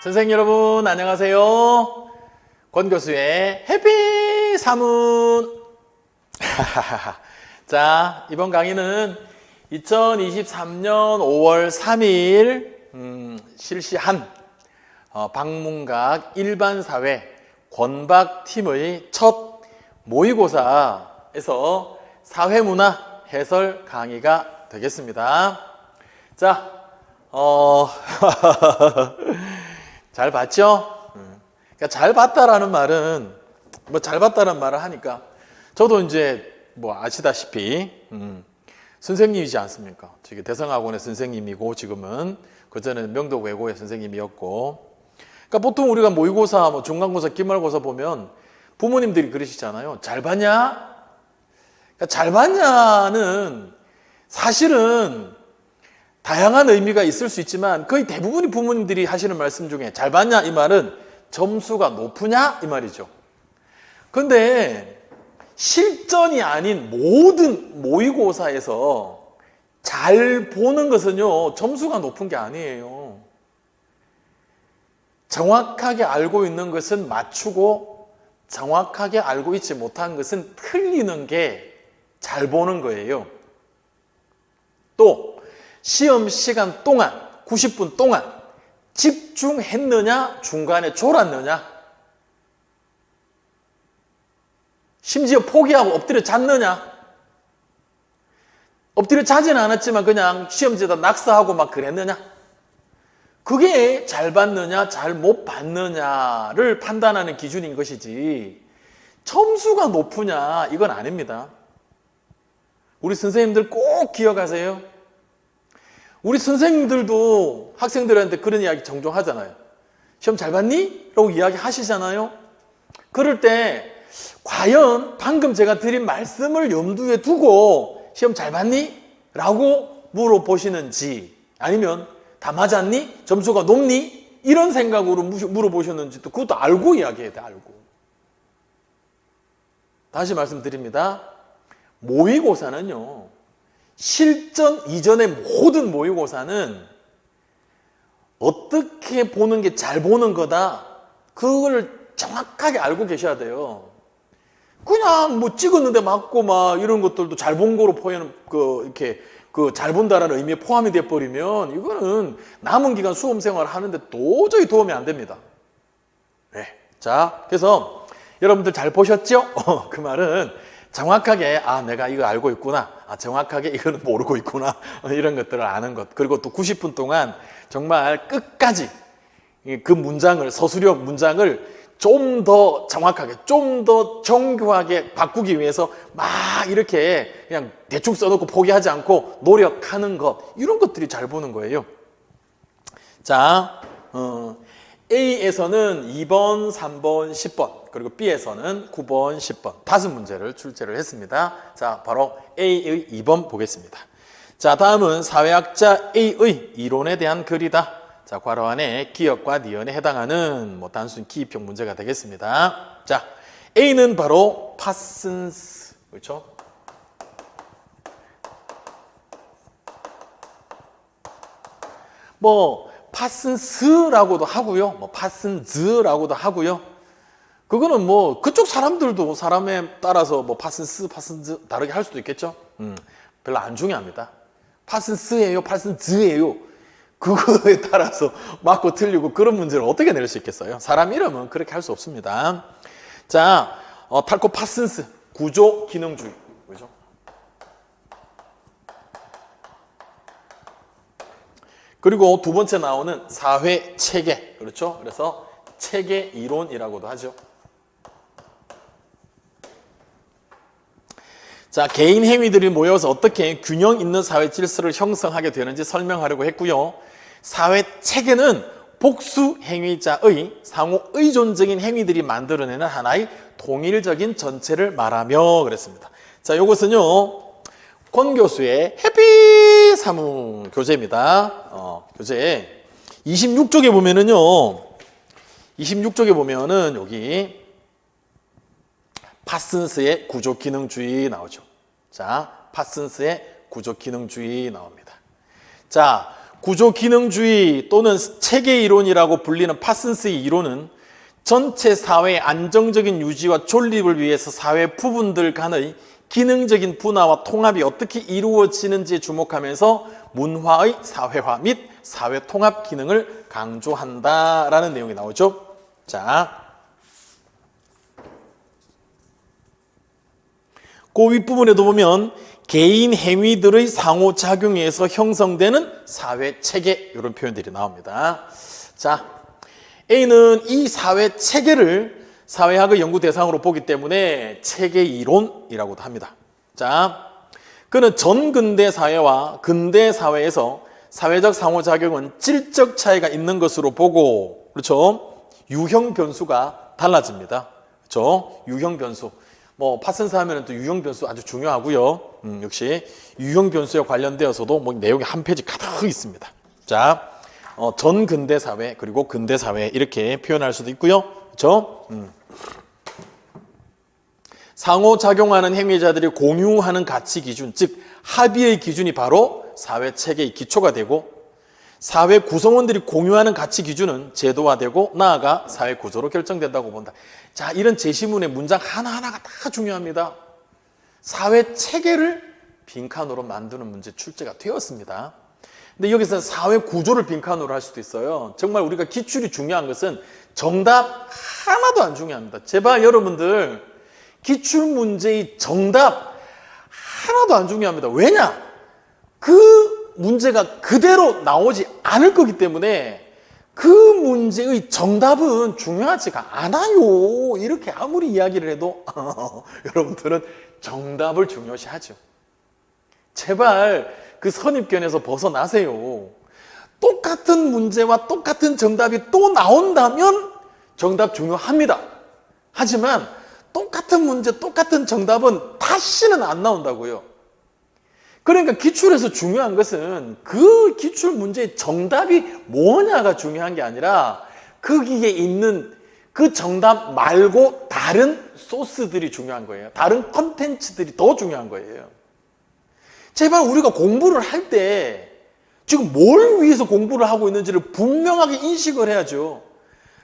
선생님 여러분 안녕하세요. 권 교수의 해피 사문. 자, 이번 강의는 2023년 5월 3일 실시한 방문각 일반사회 권박팀의 첫 모의고사에서 사회문화 해설 강의가 되겠습니다. 자, 잘 봤죠? 그러니까 잘 봤다라는 말은 잘 봤다는 말을 하니까 저도 이제 아시다시피 선생님이지 않습니까? 지금 대성학원의 선생님이고 지금은 그전에는 명도외고의 선생님이었고, 그러니까 보통 우리가 모의고사, 중간고사, 기말고사 보면 부모님들이 그러시잖아요. 잘 봤냐? 그러니까 잘 봤냐는 사실은 다양한 의미가 있을 수 있지만 거의 대부분의 부모님들이 하시는 말씀 중에 잘 봤냐 이 말은 점수가 높으냐 이 말이죠. 근데 실전이 아닌 모든 모의고사에서 잘 보는 것은요 점수가 높은 게 아니에요. 정확하게 알고 있는 것은 맞추고 정확하게 알고 있지 못한 것은 틀리는 게 잘 보는 거예요. 또 시험 시간 동안 90분 동안 집중했느냐 중간에 졸았느냐, 심지어 포기하고 엎드려 잤느냐, 엎드려 자지는 않았지만 그냥 시험지에다 낙서하고 막 그랬느냐, 그게 잘 봤느냐 잘 못 봤느냐를 판단하는 기준인 것이지 점수가 높으냐 이건 아닙니다. 우리 선생님들 꼭 기억하세요. 우리 선생님들도 학생들한테 그런 이야기 종종 하잖아요. 시험 잘 봤니? 라고 이야기 하시잖아요. 그럴 때 과연 방금 제가 드린 말씀을 염두에 두고 시험 잘 봤니? 라고 물어보시는지, 아니면 다 맞았니? 점수가 높니? 이런 생각으로 물어보셨는지 또 그것도 알고 이야기해야 돼. 알고. 다시 말씀드립니다. 모의고사는요, 실전 이전의 모든 모의고사는 어떻게 보는 게 잘 보는 거다, 그걸 정확하게 알고 계셔야 돼요. 그냥 찍었는데 맞고 이런 것들도 잘 본 거로 포함, 이렇게 잘 본다라는 의미에 포함이 돼 버리면 이거는 남은 기간 수험 생활을 하는데 도저히 도움이 안 됩니다. 네. 자, 그래서 여러분들 잘 보셨죠? 그 말은 정확하게 내가 이거 알고 있구나, 정확하게 이거는 모르고 있구나, 이런 것들을 아는 것. 그리고 또 90분 동안 정말 끝까지 그 문장을, 서술형 문장을 좀 더 정확하게, 좀 더 정교하게 바꾸기 위해서 막 이렇게 그냥 대충 써놓고 포기하지 않고 노력하는 것, 이런 것들이 잘 보는 거예요. 자, A에서는 2번, 3번, 10번, 그리고 B에서는 9번, 10번 5문제를 출제를 했습니다. 자, 바로 A의 2번 보겠습니다. 자, 다음은 사회학자 A의 이론에 대한 글이다. 자, 괄호 안에 기역과 니은에 해당하는 단순 기입형 문제가 되겠습니다. 자, A는 바로 파슨스, 그렇죠? 파슨스라고도 하고요, 파슨즈라고도 하고요. 그거는 그쪽 사람들도 사람에 따라서 파슨스, 파슨즈 다르게 할 수도 있겠죠. 별로 안 중요합니다. 파슨스예요, 파슨즈예요, 그거에 따라서 맞고 틀리고 그런 문제를 어떻게 낼 수 있겠어요? 사람 이름은 그렇게 할 수 없습니다. 자, 탈코 파슨스, 구조 기능주의, 그죠? 그리고 두 번째 나오는 사회 체계, 그렇죠? 그래서 체계 이론이라고도 하죠. 자, 개인 행위들이 모여서 어떻게 균형 있는 사회 질서를 형성하게 되는지 설명하려고 했고요. 사회 체계는 복수 행위자의 상호 의존적인 행위들이 만들어내는 하나의 동일적인 전체를 말하며 그랬습니다. 자, 이것은요 권 교수의 해피 사문 교재입니다. 교재 26쪽에 보면은요, 26쪽에 보면은 여기 파슨스의 구조 기능주의 나오죠. 자, 파슨스의 구조 기능주의 나옵니다. 자, 구조기능주의 또는 체계 이론이라고 불리는 파슨스의 이론은 전체 사회의 안정적인 유지와 존립을 위해서 사회 부분들 간의 기능적인 분화와 통합이 어떻게 이루어지는지에 주목하면서 문화의 사회화 및 사회 통합 기능을 강조한다라는 내용이 나오죠. 자, 그 윗부분에도 보면 개인 행위들의 상호작용에 의해서 형성되는 사회 체계, 이런 표현들이 나옵니다. 자, A는 이 사회 체계를 사회학의 연구 대상으로 보기 때문에 체계 이론이라고도 합니다. 자, 그는 전근대 사회와 근대 사회에서 사회적 상호작용은 질적 차이가 있는 것으로 보고, 그렇죠? 유형 변수가 달라집니다. 그렇죠? 유형 변수. 뭐 파슨스 하면은 또 유형 변수 아주 중요하고요. 역시 유형 변수에 관련되어서도 뭐 내용이 한 페이지 가득 있습니다. 자, 전근대 사회 그리고 근대 사회 이렇게 표현할 수도 있고요. 그렇죠? 상호작용하는 행위자들이 공유하는 가치 기준, 즉 합의의 기준이 바로 사회 체계의 기초가 되고, 사회 구성원들이 공유하는 가치 기준은 제도화되고 나아가 사회 구조로 결정된다고 본다. 자, 이런 제시문의 문장 하나하나가 다 중요합니다. 사회 체계를 빈칸으로 만드는 문제 출제가 되었습니다. 근데 여기서 사회 구조를 빈칸으로 할 수도 있어요. 정말 우리가 기출이 중요한 것은 정답 하나도 안 중요합니다. 제발 여러분들 기출 문제의 정답 하나도 안 중요합니다. 왜냐? 그 문제가 그대로 나오지 않을 거기 때문에 그 문제의 정답은 중요하지가 않아요. 이렇게 아무리 이야기를 해도 여러분들은 정답을 중요시하죠. 제발 그 선입견에서 벗어나세요. 똑같은 문제와 똑같은 정답이 또 나온다면 정답 중요합니다. 하지만 똑같은 문제, 똑같은 정답은 다시는 안 나온다고요. 그러니까 기출에서 중요한 것은 그 기출 문제의 정답이 뭐냐가 중요한 게 아니라 거기에 있는 그 정답 말고 다른 소스들이 중요한 거예요. 다른 컨텐츠들이 더 중요한 거예요. 제발 우리가 공부를 할 때 지금 뭘 위해서 공부를 하고 있는지를 분명하게 인식을 해야죠.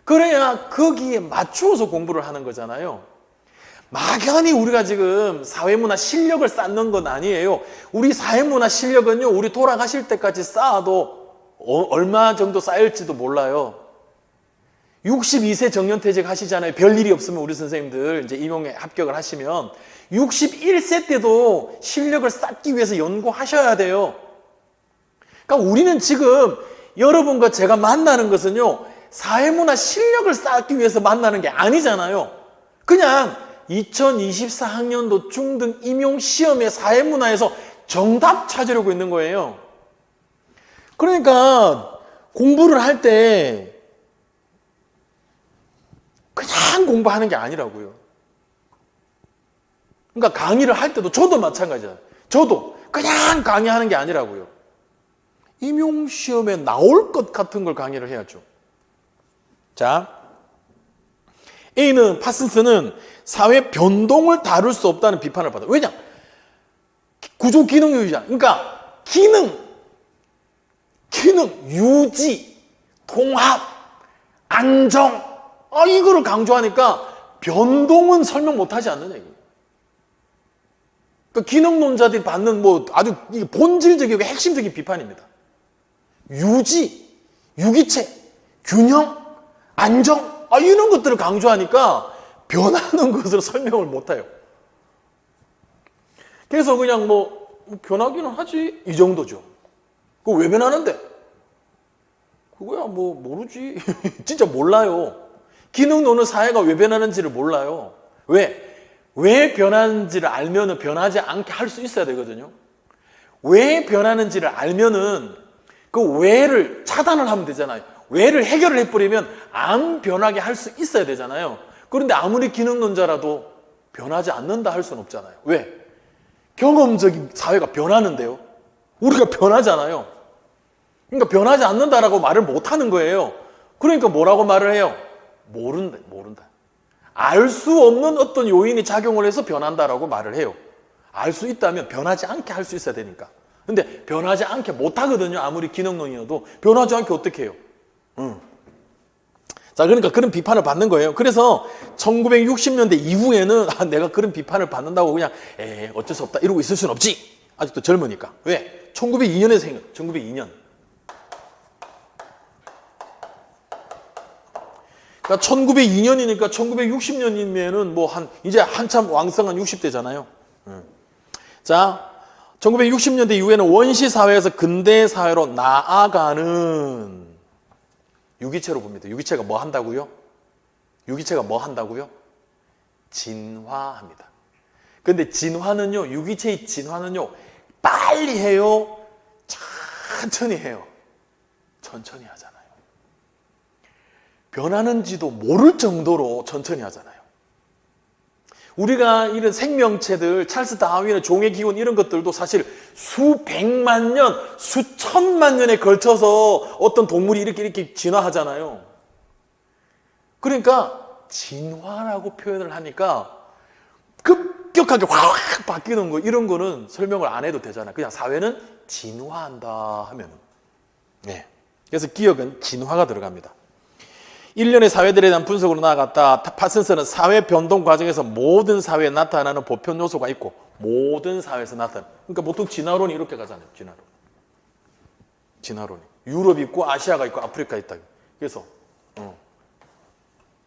그래야 거기에 맞추어서 공부를 하는 거잖아요. 막연히 우리가 지금 사회문화 실력을 쌓는 건 아니에요. 우리 사회문화 실력은요, 우리 돌아가실 때까지 쌓아도 얼마 정도 쌓일지도 몰라요. 62세 정년퇴직 하시잖아요. 별일이 없으면 우리 선생님들 이제 임용에 합격을 하시면 61세 때도 실력을 쌓기 위해서 연구하셔야 돼요. 그러니까 우리는 지금 여러분과 제가 만나는 것은요, 사회문화 실력을 쌓기 위해서 만나는 게 아니잖아요. 그냥 2024학년도 중등 임용시험의 사회문화에서 정답 찾으려고 있는 거예요. 그러니까 공부를 할 때 그냥 공부하는 게 아니라고요. 그러니까 강의를 할 때도 저도 마찬가지예요. 저도 그냥 강의하는 게 아니라고요. 임용시험에 나올 것 같은 걸 강의를 해야죠. 자, A는 파슨스는 사회 변동을 다룰 수 없다는 비판을 받아요. 왜냐? 구조 기능유지잖아. 그러니까 기능, 유지, 통합, 안정, 이거를 강조하니까 변동은 설명 못하지 않는 얘기예요. 그러니까 기능론자들이 받는 아주 본질적이고 핵심적인 비판입니다. 유지, 유기체, 균형, 안정, 이런 것들을 강조하니까 변하는 것으로 설명을 못해요. 그래서 그냥 변하기는 하지 이 정도죠. 그거 왜 변하는데? 그거야 모르지. 진짜 몰라요. 기능 노는 사회가 왜 변하는지를 몰라요. 왜 변하는지를 알면은 변하지 않게 할 수 있어야 되거든요. 왜 변하는지를 알면은 그 왜를 차단을 하면 되잖아요. 왜를 해결을 해버리면 안 변하게 할 수 있어야 되잖아요. 그런데 아무리 기능론자라도 변하지 않는다 할 수는 없잖아요. 왜? 경험적인 사회가 변하는데요. 우리가 변하잖아요. 그러니까 변하지 않는다라고 말을 못하는 거예요. 그러니까 뭐라고 말을 해요? 모른다. 알 수 없는 어떤 요인이 작용을 해서 변한다라고 말을 해요. 알 수 있다면 변하지 않게 할 수 있어야 되니까. 근데 변하지 않게 못하거든요. 아무리 기능론이어도 변하지 않게 어떻게 해요? 자, 그러니까 그런 비판을 받는 거예요. 그래서 1960년대 이후에는 내가 그런 비판을 받는다고 그냥 어쩔 수 없다 이러고 있을 수는 없지. 아직도 젊으니까. 왜? 1902년에 생겨. 1902년. 그러니까 1902년이니까 1960년이면은 뭐 이제 한참 왕성한 60대잖아요. 자, 1960년대 이후에는 원시 사회에서 근대 사회로 나아가는 유기체로 봅니다. 유기체가 뭐 한다고요? 유기체가 뭐 한다고요? 진화합니다. 근데 진화는요, 유기체의 진화는요, 빨리 해요? 천천히 해요? 천천히 하잖아요. 변하는지도 모를 정도로 천천히 하잖아요. 우리가 이런 생명체들, 찰스 다윈의 종의 기원 이런 것들도 사실 수백만 년, 수천만 년에 걸쳐서 어떤 동물이 이렇게 진화하잖아요. 그러니까 진화라고 표현을 하니까 급격하게 확 바뀌는 거 이런 거는 설명을 안 해도 되잖아요. 그냥 사회는 진화한다 하면. 네. 그래서 기억은 진화가 들어갑니다. 일련의 사회들에 대한 분석으로 나아갔다. 파슨스는 사회 변동 과정에서 모든 사회에 나타나는 보편 요소가 있고 모든 사회에서 나타나는, 그러니까 보통 진화론이 이렇게 가잖아요. 진화론이 유럽이 있고 아시아가 있고 아프리카 있다. 그래서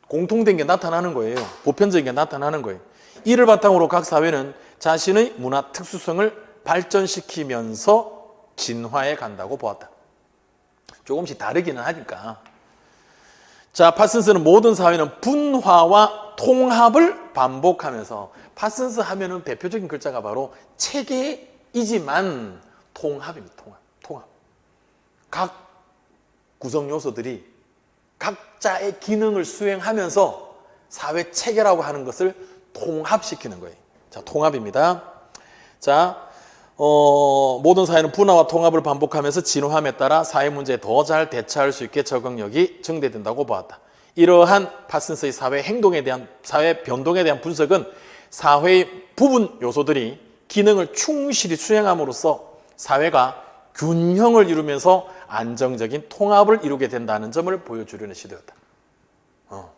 공통된 게 나타나는 거예요. 보편적인 게 나타나는 거예요. 이를 바탕으로 각 사회는 자신의 문화 특수성을 발전시키면서 진화해 간다고 보았다. 조금씩 다르기는 하니까. 자, 파슨스는 모든 사회는 분화와 통합을 반복하면서, 파슨스 하면은 대표적인 글자가 바로 체계이지만 통합입니다. 통합. 각 구성 요소들이 각자의 기능을 수행하면서 사회 체계라고 하는 것을 통합시키는 거예요. 자, 통합입니다. 자, 모든 사회는 분화와 통합을 반복하면서 진화함에 따라 사회 문제에 더 잘 대처할 수 있게 적응력이 증대된다고 보았다. 이러한 파슨스의 사회 행동에 대한, 사회 변동에 대한 분석은 사회의 부분 요소들이 기능을 충실히 수행함으로써 사회가 균형을 이루면서 안정적인 통합을 이루게 된다는 점을 보여주려는 시도였다.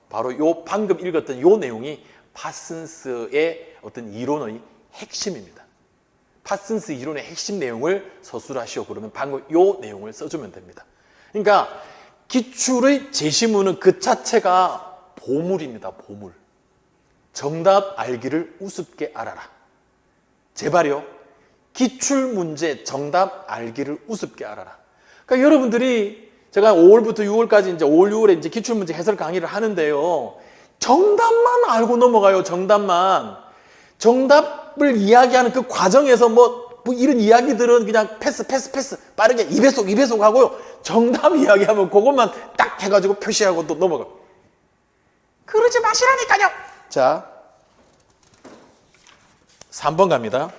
바로 요 방금 읽었던 요 내용이 파슨스의 어떤 이론의 핵심입니다. 파슨스 이론의 핵심 내용을 서술하시오 그러면 방금 요 내용을 써주면 됩니다. 그러니까 기출의 제시문은 그 자체가 보물입니다. 보물. 정답 알기를 우습게 알아라. 제발요. 기출문제 정답 알기를 우습게 알아라. 그러니까 여러분들이 제가 5월부터 6월까지 이제 5월, 6월에 이제 기출문제 해설 강의를 하는데요. 정답만 알고 넘어가요. 정답만. 정답을 이야기하는 그 과정에서 뭐 이런 이야기들은 그냥 패스 빠르게 2배속 하고요. 정답 이야기하면 그것만 딱 해가지고 표시하고 또 넘어가. 그러지 마시라니까요. 자, 3번 갑니다.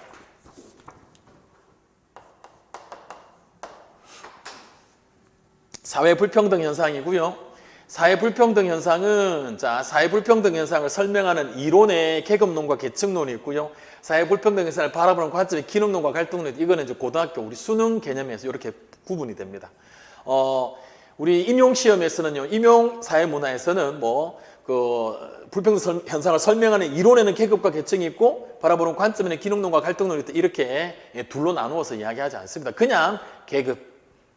사회 불평등 현상이고요. 사회 불평등 현상은, 자, 사회 불평등 현상을 설명하는 이론의 계급론과 계층론이 있고요. 사회 불평등 현상을 바라보는 관점의 기능론과 갈등론, 이거는 이제 고등학교 우리 수능 개념에서 이렇게 구분이 됩니다. 우리 임용 시험에서는요, 임용 사회 문화에서는 불평등 현상을 설명하는 이론에는 계급과 계층이 있고 바라보는 관점에는 기능론과 갈등론이 있다. 이렇게 둘로 나누어서 이야기하지 않습니다. 그냥 계급,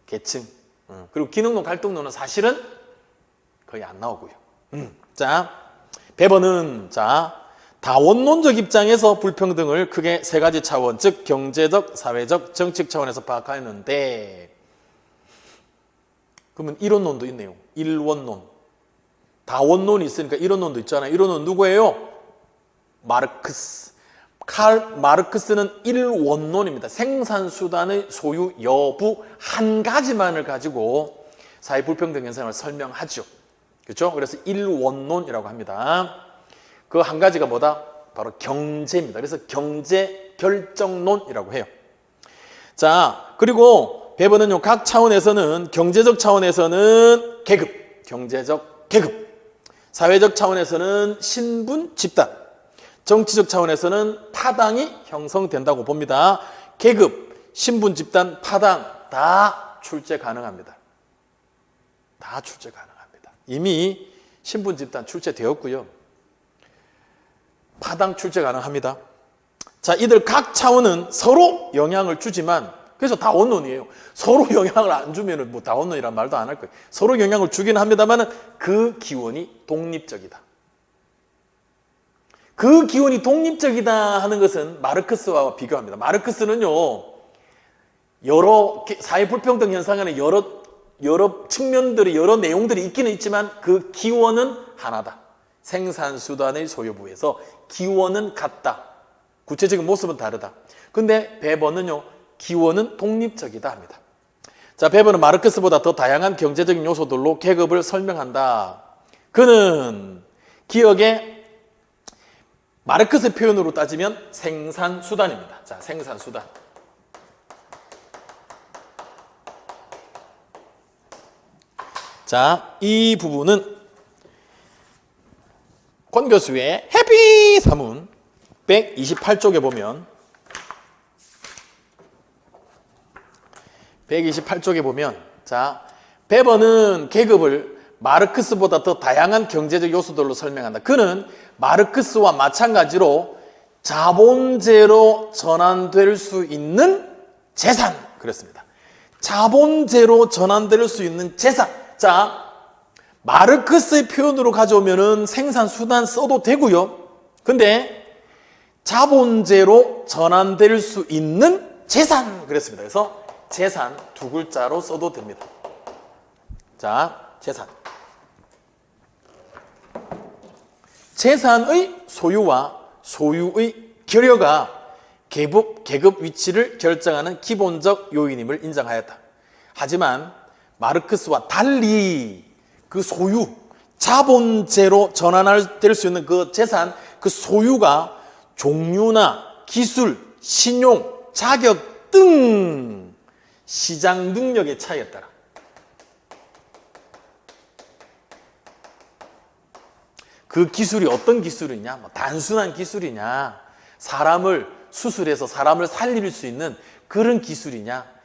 계층, 그리고 기능론, 갈등론은 사실은 거의 안 나오고요. 자, 배번은, 자, 다원론적 입장에서 불평등을 크게 세 가지 차원, 즉 경제적, 사회적, 정치적 차원에서 파악하였는데, 그러면 이론론도 있네요. 일원론. 다원론이 있으니까 이론론도 있잖아요. 이론론 누구예요? 마르크스. 칼 마르크스는 일원론입니다. 생산수단의 소유 여부 한 가지만을 가지고 사회 불평등 현상을 설명하죠. 그렇죠? 그래서 일원론이라고 합니다. 그 한 가지가 뭐다? 바로 경제입니다. 그래서 경제 결정론이라고 해요. 자, 그리고 배번은요, 각 차원에서는 경제적 차원에서는 계급, 경제적 계급, 사회적 차원에서는 신분, 집단, 정치적 차원에서는 타당이 형성된다고 봅니다. 계급, 신분, 집단, 파당 다 출제 가능합니다. 다 출제 가능합니다. 이미 신분, 집단 출제되었고요. 파당 출제 가능합니다. 자, 이들 각 차원은 서로 영향을 주지만, 그래서 다 원론이에요. 서로 영향을 안 주면 뭐 다 원론이란 말도 안 할 거예요. 서로 영향을 주긴 합니다만 그 기원이 독립적이다. 그 기원이 독립적이다 하는 것은 마르크스와 비교합니다. 마르크스는요, 여러 사회 불평등 현상에는 여러 측면들이, 여러 내용들이 있기는 있지만 그 기원은 하나다. 생산수단의 소유부에서 기원은 같다. 구체적인 모습은 다르다. 근데 베버는요, 기원은 독립적이다 합니다. 자, 베버는 마르크스보다 더 다양한 경제적인 요소들로 계급을 설명한다. 그는 기억의 마르크스 표현으로 따지면 생산수단입니다. 자, 생산수단. 자, 이 부분은 권 교수의 해피 사문 128쪽에 보면 128쪽에 보면 자, 베버는 계급을 마르크스보다 더 다양한 경제적 요소들로 설명한다. 그는 마르크스와 마찬가지로 자본제로 전환될 수 있는 재산, 그랬습니다. 자본제로 전환될 수 있는 재산. 자, 마르크스의 표현으로 가져오면은 생산수단 써도 되고요. 근데 자본제로 전환될 수 있는 재산, 그랬습니다. 그래서 재산 두 글자로 써도 됩니다. 자, 재산. 재산의 소유와 소유의 결여가 계급 위치를 결정하는 기본적 요인임을 인정하였다. 하지만 마르크스와 달리 그 소유, 자본제로 전환될 수 있는 그 재산, 그 소유가 종류나 기술, 신용, 자격 등 시장 능력의 차이에 따라 그 기술이 어떤 기술이냐, 뭐 단순한 기술이냐, 사람을 수술해서 사람을 살릴 수 있는 그런 기술이냐,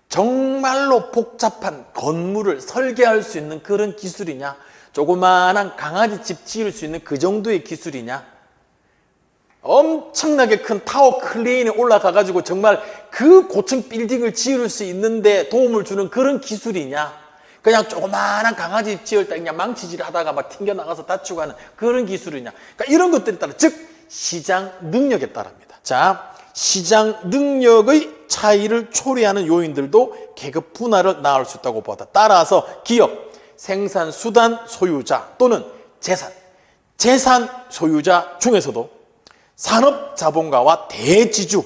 정말로 복잡한 건물을 설계할 수 있는 그런 기술이냐, 조그마한 강아지집 지을 수 있는 그 정도의 기술이냐, 엄청나게 큰 타워 클레인에 올라가가지고 정말 그 고층 빌딩을 지을 수 있는데 도움을 주는 그런 기술이냐, 그냥 조그마한 강아지 지을 때 그냥 망치질 하다가 막 튕겨나가서 다치고 하는 그런 기술이냐. 그러니까 이런 것들에 따라, 즉 시장 능력에 따릅니다. 자, 시장 능력의 차이를 초래하는 요인들도 계급 분할을 낳을 수 있다고 보다. 따라서 기업, 생산 수단 소유자 또는 재산 소유자 중에서도 산업 자본가와 대지주,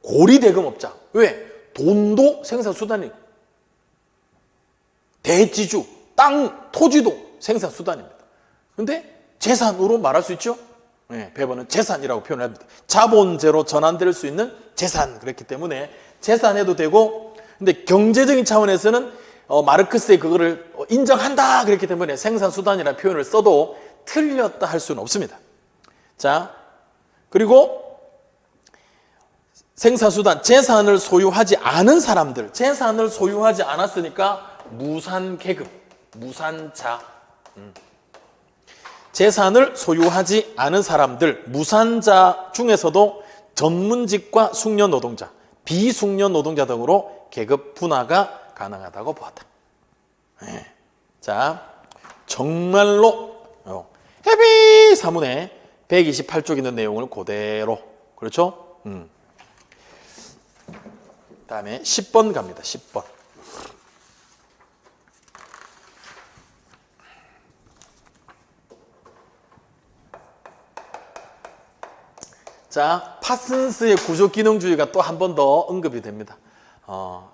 고리대금업자. 왜? 돈도 생산 수단이고 대지주, 땅, 토지도 생산 수단입니다. 그런데 재산으로 말할 수 있죠? 네, 베버는 재산이라고 표현합니다. 자본제로 전환될 수 있는 재산. 그렇기 때문에 재산해도 되고, 근데 경제적인 차원에서는 마르크스의 그거를 인정한다. 그렇기 때문에 생산수단이라는 표현을 써도 틀렸다 할 수는 없습니다. 자, 그리고 생산수단, 재산을 소유하지 않은 사람들, 재산을 소유하지 않았으니까 무산계급, 무산자. 재산을 소유하지 않은 사람들, 무산자 중에서도 전문직과 숙련 노동자, 비숙련 노동자 등으로 계급 분화가 가능하다고 보았다. 네. 자, 정말로 해비 사문에 128쪽 있는 내용을 그대로, 그렇죠? 다음에 10번 갑니다. 10번. 자, 파슨스의 구조기능주의가 또 한 번 더 언급이 됩니다.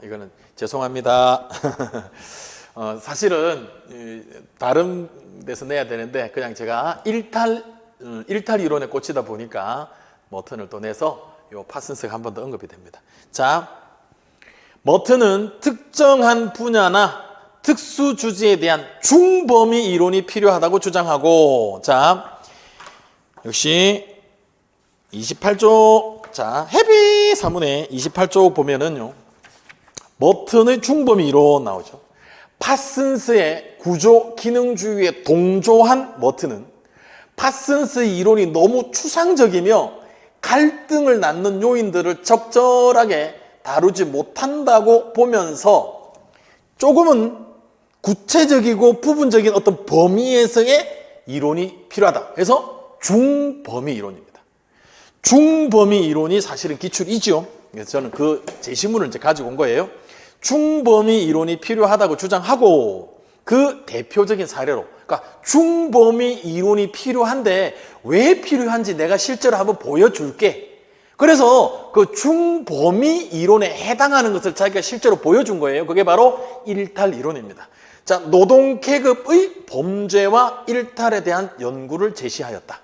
이거는 죄송합니다. 사실은 다른 데서 내야 되는데 그냥 제가 일탈 이론에 꽂히다 보니까 머튼을 또 내서 요 파슨스가 한 번 더 언급이 됩니다. 자, 머튼은 특정한 분야나 특수 주제에 대한 중범위 이론이 필요하다고 주장하고, 자, 역시 28쪽 자, 해비 사문의 28쪽 보면은요, 머튼의 중범위 이론 나오죠. 파슨스의 구조 기능주의에 동조한 머튼은 파슨스의 이론이 너무 추상적이며 갈등을 낳는 요인들을 적절하게 다루지 못한다고 보면서 조금은 구체적이고 부분적인 어떤 범위에서의 이론이 필요하다. 그래서 중범위 이론입니다. 중범위 이론이 사실은 기출이죠. 그래서 저는 그 제시문을 이제 가지고 온 거예요. 중범위 이론이 필요하다고 주장하고 그 대표적인 사례로, 그러니까 중범위 이론이 필요한데 왜 필요한지 내가 실제로 한번 보여줄게. 그래서 그 중범위 이론에 해당하는 것을 자기가 실제로 보여준 거예요. 그게 바로 일탈 이론입니다. 자, 노동계급의 범죄와 일탈에 대한 연구를 제시하였다.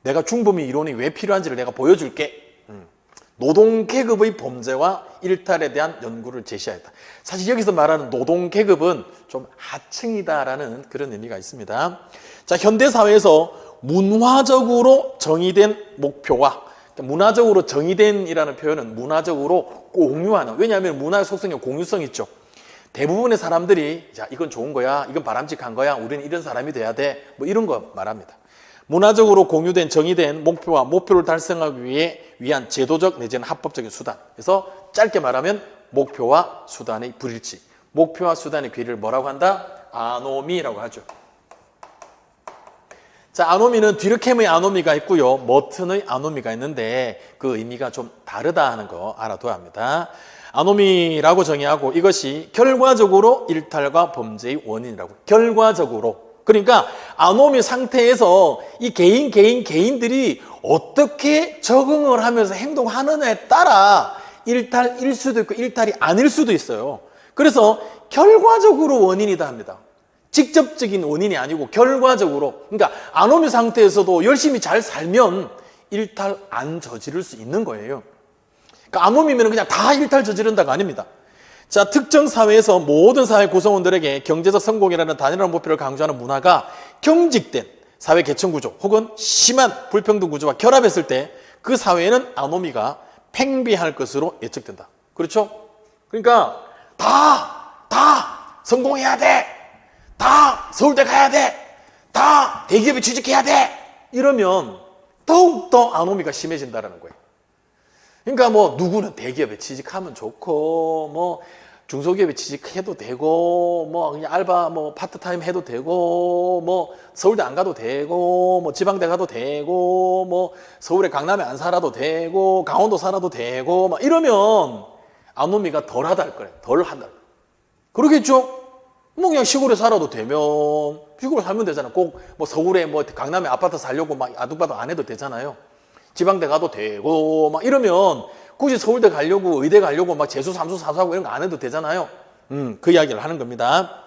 내가 중범위 이론이 왜 필요한지를 내가 보여줄게. 노동계급의 범죄와 일탈에 대한 연구를 제시하였다. 사실 여기서 말하는 노동계급은 좀 하층이다라는 그런 의미가 있습니다. 자, 현대사회에서 문화적으로 정의된 목표와, 문화적으로 정의된이라는 표현은 문화적으로 공유하는, 왜냐하면 문화의 속성이 공유성이 있죠. 대부분의 사람들이 자, 이건 좋은 거야, 이건 바람직한 거야, 우리는 이런 사람이 돼야 돼, 뭐 이런 거 말합니다. 문화적으로 공유된 정의된 목표와 목표를 달성하기 위한 제도적 내지는 합법적인 수단. 그래서 짧게 말하면 목표와 수단의 불일치. 목표와 수단의 괴리를 뭐라고 한다? 아노미라고 하죠. 자, 아노미는 듀르켐의 아노미가 있고요, 머튼의 아노미가 있는데 그 의미가 좀 다르다 하는 거 알아둬야 합니다. 아노미라고 정의하고 이것이 결과적으로 일탈과 범죄의 원인이라고. 결과적으로. 그러니까 아노미 상태에서 이 개인들이 어떻게 적응을 하면서 행동하느냐에 따라 일탈일 수도 있고 일탈이 아닐 수도 있어요. 그래서 결과적으로 원인이다 합니다. 직접적인 원인이 아니고 결과적으로. 그러니까 아노미 상태에서도 열심히 잘 살면 일탈 안 저지를 수 있는 거예요. 그러니까 아노미면 그냥 다 일탈 저지른다가 아닙니다. 자, 특정 사회에서 모든 사회 구성원들에게 경제적 성공이라는 단일한 목표를 강조하는 문화가 경직된 사회 계층 구조 혹은 심한 불평등 구조와 결합했을 때 그 사회에는 아노미가 팽배할 것으로 예측된다. 그렇죠? 그러니까 다 성공해야 돼. 다 서울대 가야 돼. 다 대기업에 취직해야 돼. 이러면 더욱더 아노미가 심해진다는 거예요. 그러니까 뭐 누구는 대기업에 취직하면 좋고 뭐 중소기업에 취직해도 되고 뭐 그냥 알바 뭐 파트타임 해도 되고 뭐 서울대 안 가도 되고 뭐 지방대 가도 되고 뭐 서울에 강남에 안 살아도 되고 강원도 살아도 되고 막 이러면 아노미가 덜 하다 할 거예요. 덜 한다. 그러겠죠? 뭐 그냥 시골에 살아도 되면 시골에 살면 되잖아. 꼭 뭐 서울에 뭐 강남에 아파트 살려고 막 아둥바둥 안 해도 되잖아요. 지방대 가도 되고 막 이러면 굳이 서울대 가려고 의대 가려고 막 재수 삼수 사수하고 이런 거 안 해도 되잖아요. 그 이야기를 하는 겁니다.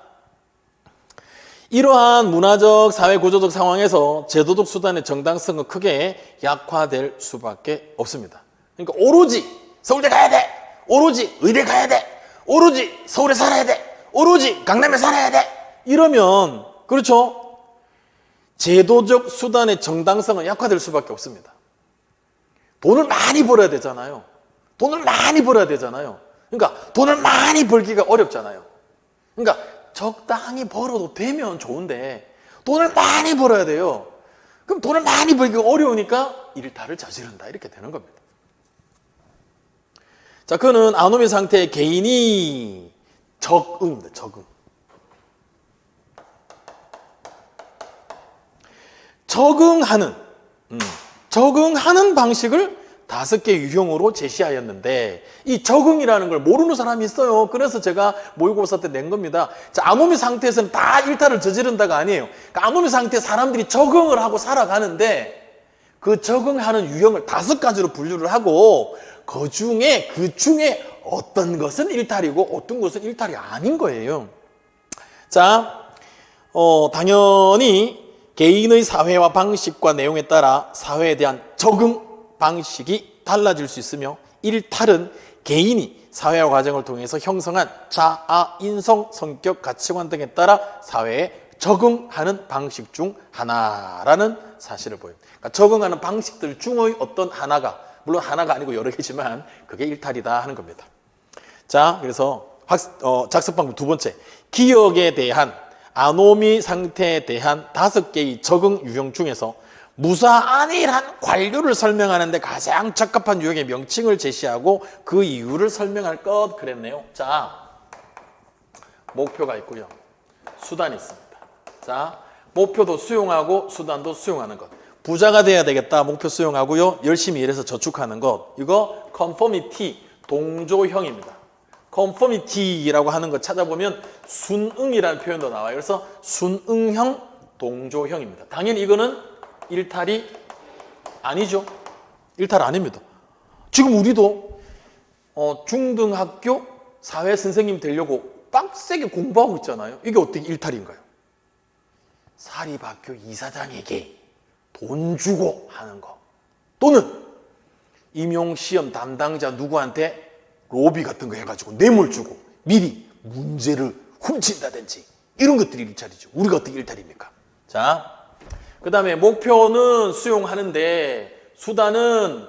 이러한 문화적 사회 구조적 상황에서 제도적 수단의 정당성은 크게 약화될 수밖에 없습니다. 그러니까 오로지 서울대 가야 돼, 오로지 의대 가야 돼, 오로지 서울에 살아야 돼, 오로지 강남에 살아야 돼, 이러면 그렇죠, 제도적 수단의 정당성은 약화될 수밖에 없습니다. 돈을 많이 벌어야 되잖아요. 돈을 많이 벌어야 되잖아요. 그러니까 돈을 많이 벌기가 어렵잖아요. 그러니까 적당히 벌어도 되면 좋은데 돈을 많이 벌어야 돼요. 그럼 돈을 많이 벌기가 어려우니까 일탈을 저지른다, 이렇게 되는 겁니다. 자, 그는 아노미 상태의 개인이 적응입니다. 적응하는 방식을 5개 유형으로 제시하였는데 이 적응이라는 걸 모르는 사람이 있어요. 그래서 제가 모의고사 때 낸 겁니다. 자, 아노미 상태에서는 다 일탈을 저지른다가 아니에요. 그러니까 아노미 상태에 사람들이 적응을 하고 살아가는데 그 적응하는 유형을 5가지로 분류를 하고 그 중에 어떤 것은 일탈이고 어떤 것은 일탈이 아닌 거예요. 자, 당연히 개인의 사회화 방식과 내용에 따라 사회에 대한 적응 방식이 달라질 수 있으며 일탈은 개인이 사회화 과정을 통해서 형성한 자아, 인성, 성격, 가치관 등에 따라 사회에 적응하는 방식 중 하나라는 사실을 보여요. 그러니까 적응하는 방식들 중의 어떤 하나가 물론 하나가 아니고 여러 개지만 그게 일탈이다 하는 겁니다. 자, 그래서 작성 방법 두 번째, 기억에 대한 아노미 상태에 대한 5개의 적응 유형 중에서 무사안이란 관료를 설명하는데 가장 적합한 유형의 명칭을 제시하고 그 이유를 설명할 것 그랬네요. 자, 목표가 있고요. 수단이 있습니다. 자, 목표도 수용하고 수단도 수용하는 것. 부자가 돼야 되겠다. 목표 수용하고요. 열심히 일해서 저축하는 것. 이거 conformity, 동조형입니다. conformity라고 하는 거 찾아보면 순응이라는 표현도 나와요. 그래서 순응형, 동조형입니다. 당연히 이거는 일탈이 아니죠. 일탈 아닙니다. 지금 우리도 중등학교 사회 선생님 되려고 빡세게 공부하고 있잖아요. 이게 어떻게 일탈인가요? 사립학교 이사장에게 돈 주고 하는 거, 또는 임용시험 담당자 누구한테 로비 같은 거 해가지고 뇌물 주고 미리 문제를 훔친다든지 이런 것들이 일탈이죠. 우리가 어떻게 일탈입니까? 자, 그 다음에 목표는 수용하는데 수단은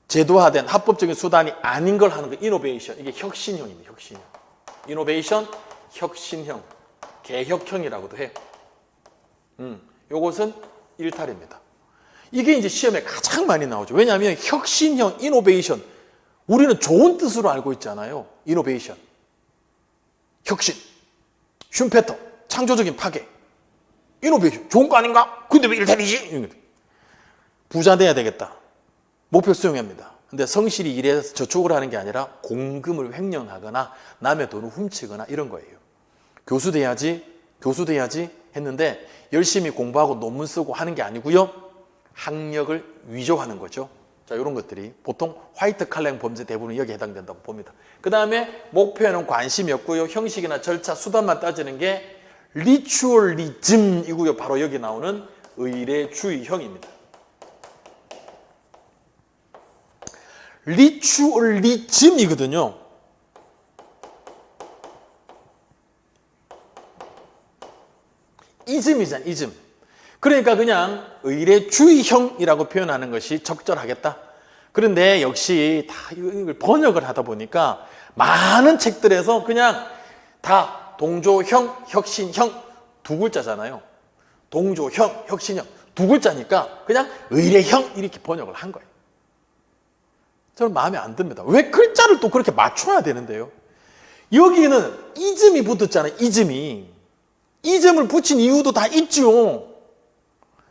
제도화된 합법적인 수단이 아닌 걸 하는 거. 이노베이션, 이게 혁신형입니다. 혁신형. 이노베이션, 혁신형, 개혁형이라고도 해요. 요것은 일탈입니다. 이게 이제 시험에 가장 많이 나오죠. 왜냐하면 혁신형, 이노베이션, 우리는 좋은 뜻으로 알고 있잖아요. 이노베이션, 혁신, 슌페터, 창조적인 파괴. 이노베이션, 좋은 거 아닌가? 근데 왜 일탈이지? 부자 돼야 되겠다. 목표 수용합니다. 근데 성실히 일해서 저축을 하는 게 아니라 공금을 횡령하거나 남의 돈을 훔치거나 이런 거예요. 교수 돼야지 했는데 열심히 공부하고 논문 쓰고 하는 게 아니고요. 학력을 위조하는 거죠. 자, 이런 것들이 보통 화이트 칼라형 범죄 대부분 여기에 해당된다고 봅니다. 그 다음에 목표에는 관심이 없고요. 형식이나 절차, 수단만 따지는 게 리추얼리즘이고요. 바로 여기 나오는 의례주의형입니다. 리추얼리즘이거든요. 이즘이잖아, 이즘. 그러니까 그냥 의례주의형이라고 표현하는 것이 적절하겠다. 그런데 역시 다 이걸 번역을 하다 보니까 많은 책들에서 그냥 다 동조형, 혁신형 두 글자잖아요. 동조형, 혁신형 두 글자니까 그냥 의례형 이렇게 번역을 한 거예요. 저는 마음에 안 듭니다. 왜 글자를 또 그렇게 맞춰야 되는데요? 여기는 이즘이 붙었잖아요. 이즘을 붙인 이유도 다 있죠.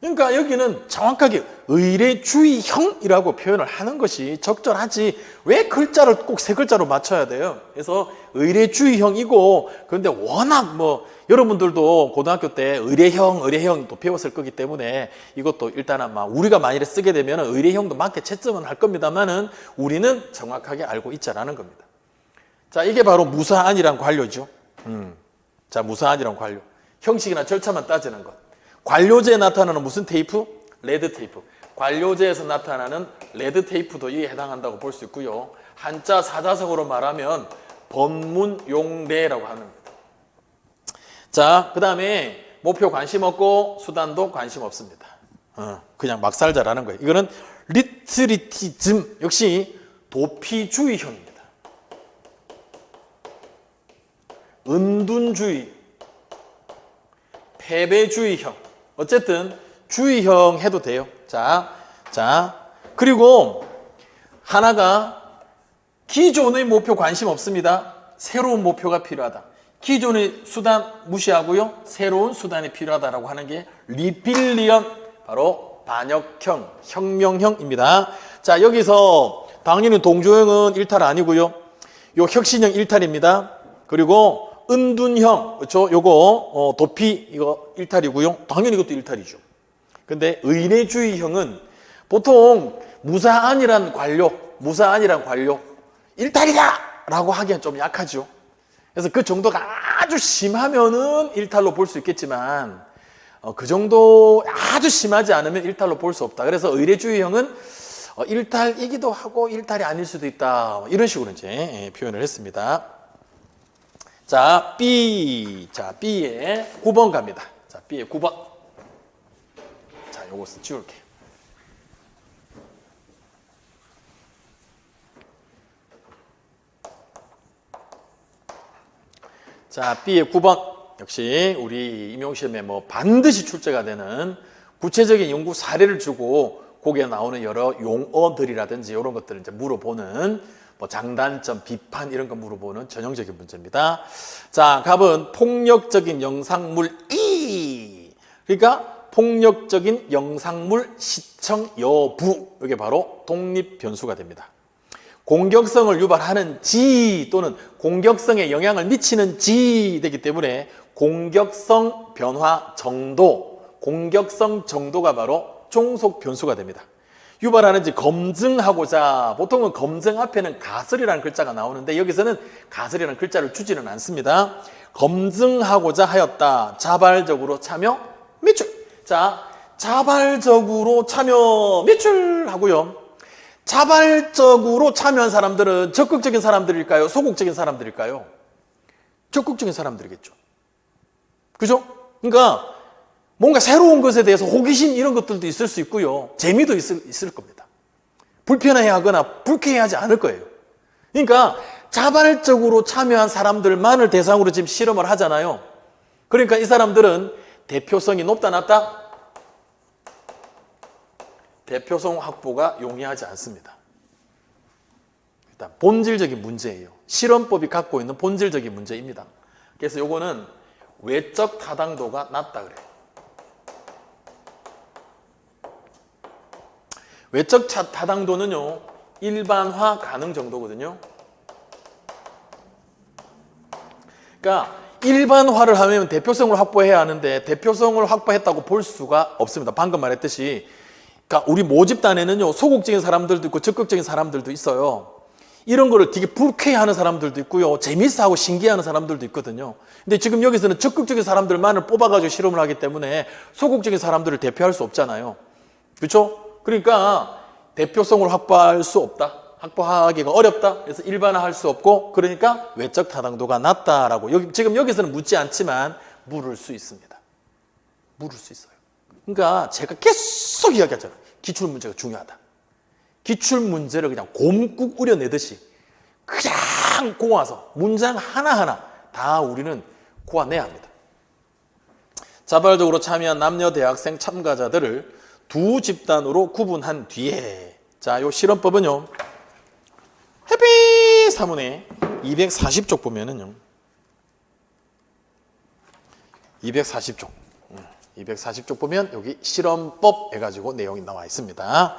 그러니까 여기는 정확하게 의례주의형이라고 표현을 하는 것이 적절하지 왜 글자를 꼭 세 글자로 맞춰야 돼요? 그래서 의례주의형이고, 그런데 워낙 여러분들도 고등학교 때 의례형 또 배웠을 거기 때문에 이것도 일단은 우리가 만일에 쓰게 되면 의례형도 맞게 채점은 할 겁니다만은 우리는 정확하게 알고 있자라는 겁니다. 자, 이게 바로 무사안이란 관료죠. 자, 무사안이란 관료. 형식이나 절차만 따지는 것. 관료제에 나타나는 무슨 테이프? 레드 테이프. 관료제에서 나타나는 레드 테이프도 이에 해당한다고 볼 수 있고요. 한자 사자성어로 말하면 법문용례라고 하는 겁니다. 자, 그 다음에 목표 관심 없고 수단도 관심 없습니다. 그냥 막 살자라는 거예요. 이거는 리트리티즘, 역시 도피주의형입니다. 은둔주의, 패배주의형. 어쨌든 주의형 해도 돼요. 자, 그리고 하나가 기존의 목표 관심 없습니다. 새로운 목표가 필요하다. 기존의 수단 무시하고요. 새로운 수단이 필요하다라고 하는 게 리빌리언, 바로 반역형, 혁명형입니다. 자, 여기서 당연히 동조형은 일탈 아니고요. 요 혁신형 일탈입니다. 그리고 은둔형, 그렇죠? 요거 도피 이거 일탈이고요. 당연히 이것도 일탈이죠. 근데 의례주의형은 보통 무사안이란 관료 일탈이다라고 하기엔 좀 약하죠. 그래서 그 정도가 아주 심하면은 일탈로 볼 수 있겠지만 그 정도 아주 심하지 않으면 일탈로 볼 수 없다. 그래서 의례주의형은 일탈이기도 하고 일탈이 아닐 수도 있다. 이런 식으로 이제 표현을 했습니다. 자, B. 자, B에 9번 갑니다. 자, B에 9번. 자, 요것을 지울게. 자, B의 9번. 역시 우리 임용시험에 뭐 반드시 출제가 되는 구체적인 연구 사례를 주고 거기에 나오는 여러 용어들이라든지 이런 것들을 이제 물어보는 뭐 장단점, 비판 이런 거 물어보는 전형적인 문제입니다. 자, 답은 폭력적인 영상물 2. 그러니까 폭력적인 영상물 시청 여부. 이게 바로 독립 변수가 됩니다. 공격성을 유발하는지 또는 공격성에 영향을 미치는지 되기 때문에 공격성 변화 정도, 공격성 정도가 바로 종속 변수가 됩니다. 유발하는지 검증하고자, 보통은 검증 앞에는 가설이라는 글자가 나오는데 여기서는 가설이라는 글자를 주지는 않습니다. 검증하고자 하였다. 자발적으로 참여 미출. 자, 자발적으로 참여 미출하고요. 자발적으로 참여한 사람들은 적극적인 사람들일까요? 소극적인 사람들일까요? 적극적인 사람들이겠죠. 그죠? 그러니까 뭔가 새로운 것에 대해서 호기심 이런 것들도 있을 수 있고요. 재미도 있을 겁니다. 불편해하거나 불쾌해하지 않을 거예요. 그러니까 자발적으로 참여한 사람들만을 대상으로 지금 실험을 하잖아요. 그러니까 이 사람들은 대표성이 높다 낮다? 대표성 확보가 용이하지 않습니다. 일단 본질적인 문제예요. 실험법이 갖고 있는 본질적인 문제입니다. 그래서 요거는 외적 타당도가 낮다 그래요. 외적 타당도는요, 일반화 가능 정도거든요. 그러니까 일반화를 하면 대표성을 확보해야 하는데 대표성을 확보했다고 볼 수가 없습니다. 방금 말했듯이 그러니까 우리 모집단에는요, 소극적인 사람들도 있고 적극적인 사람들도 있어요. 이런 거를 되게 불쾌해하는 사람들도 있고요, 재밌어하고 신기해하는 사람들도 있거든요. 근데 지금 여기서는 적극적인 사람들만을 뽑아가지고 실험을 하기 때문에 소극적인 사람들을 대표할 수 없잖아요. 그렇죠? 그러니까 대표성을 확보할 수 없다. 확보하기가 어렵다. 그래서 일반화할 수 없고, 그러니까 외적 타당도가 낮다라고 지금 여기서는 묻지 않지만 물을 수 있습니다. 물을 수 있어요. 그러니까 제가 계속 이야기하잖아요. 기출문제가 중요하다. 기출문제를 그냥 곰국 우려내듯이 그냥 고아서 문장 하나하나 다 우리는 고아내야 합니다. 자발적으로 참여한 남녀 대학생 참가자들을 두 집단으로 구분한 뒤에, 자, 요 실험법은요, 해피 사문에 240쪽 보면은요, 240쪽 보면 여기 실험법 해가지고 내용이 나와 있습니다.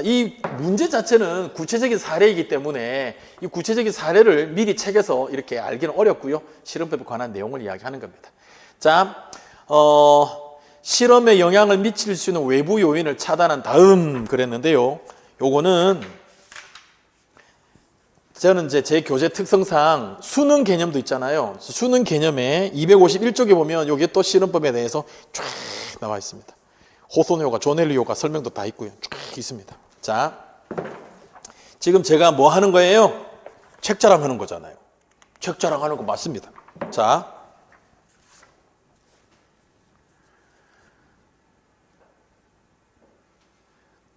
이 문제 자체는 구체적인 사례이기 때문에 이 구체적인 사례를 미리 책에서 이렇게 알기는 어렵고요. 실험법에 관한 내용을 이야기하는 겁니다. 자, 실험에 영향을 미칠 수 있는 외부 요인을 차단한 다음 그랬는데요. 요거는 저는 이제 제 교재 특성상 수능 개념도 있잖아요. 수능 개념에 251쪽에 보면 여기 또 실험법에 대해서 쫙 나와 있습니다. 호소노효과, 조넬리 효과 설명도 다 있고요. 쫙 있습니다. 자, 지금 제가 뭐 하는 거예요? 책 자랑하는 거잖아요. 책 자랑하는 거 맞습니다.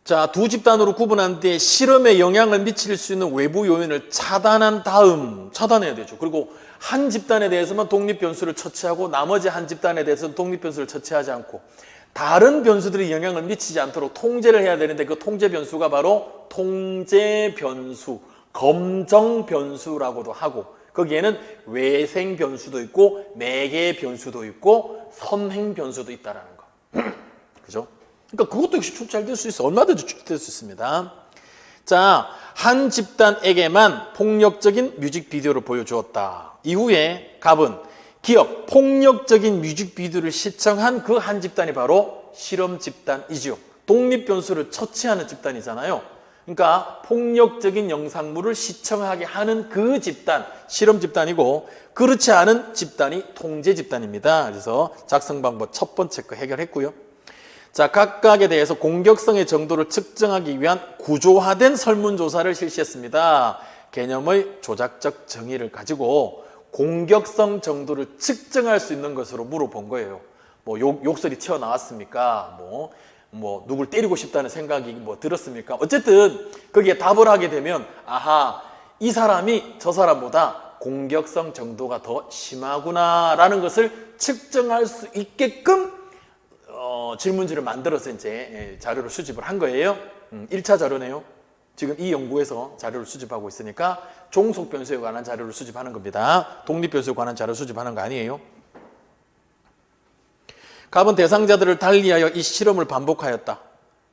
자, 두 집단으로 구분한 뒤에 실험에 영향을 미칠 수 있는 외부 요인을 차단한 다음, 차단해야 되죠. 그리고 한 집단에 대해서만 독립 변수를 처치하고 나머지 한 집단에 대해서는 독립 변수를 처치하지 않고 다른 변수들이 영향을 미치지 않도록 통제를 해야 되는데 그 통제 변수가 바로 통제 변수, 검정 변수라고도 하고 거기에는 외생 변수도 있고 매개 변수도 있고 선행 변수도 있다라는 거. 그죠? 그러니까 그것도 역시 출제될 수 있어. 얼마든지 출제될 수 있습니다. 자, 한 집단에게만 폭력적인 뮤직비디오를 보여주었다. 이후에 갑은 기억, 폭력적인 뮤직비디오를 시청한 그 한 집단이 바로 실험 집단이지요. 독립 변수를 처치하는 집단이잖아요. 그러니까 폭력적인 영상물을 시청하게 하는 그 집단, 실험 집단이고 그렇지 않은 집단이 통제 집단입니다. 그래서 작성 방법 첫 번째 거 해결했고요. 자, 각각에 대해서 공격성의 정도를 측정하기 위한 구조화된 설문조사를 실시했습니다. 개념의 조작적 정의를 가지고 공격성 정도를 측정할 수 있는 것으로 물어본 거예요. 뭐 욕설이 튀어나왔습니까? 뭐 누굴 때리고 싶다는 생각이 뭐 들었습니까? 어쨌든 거기에 답을 하게 되면 아하, 이 사람이 저 사람보다 공격성 정도가 더 심하구나라는 것을 측정할 수 있게끔 질문지를 만들어서 이제 자료를 수집을 한 거예요. 1차 자료네요. 지금 이 연구에서 자료를 수집하고 있으니까 종속 변수에 관한 자료를 수집하는 겁니다. 독립 변수에 관한 자료 수집하는 거 아니에요. 갑은 대상자들을 달리하여 이 실험을 반복하였다.